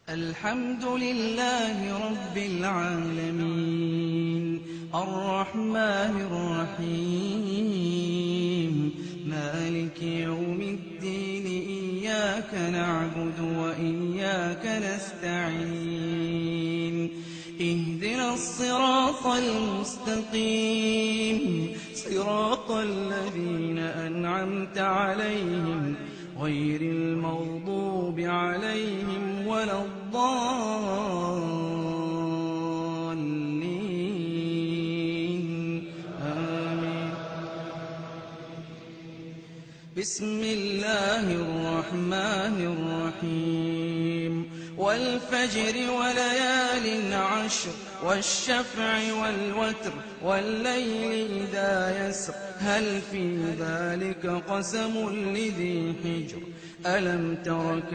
الحمد لله رب العالمين الرحمن الرحيم مالك يوم الدين إياك نعبد وإياك نستعين اهدنا الصراط المستقيم صراط الذين أنعمت عليهم غير المغضوب عليهم ولا الضالين آمين. بسم الله الرحمن الرحيم والفجر وليال عشر والشفع والوتر والليل إذا يسر هل في ذلك قسم لذي حجر ألم تر كيف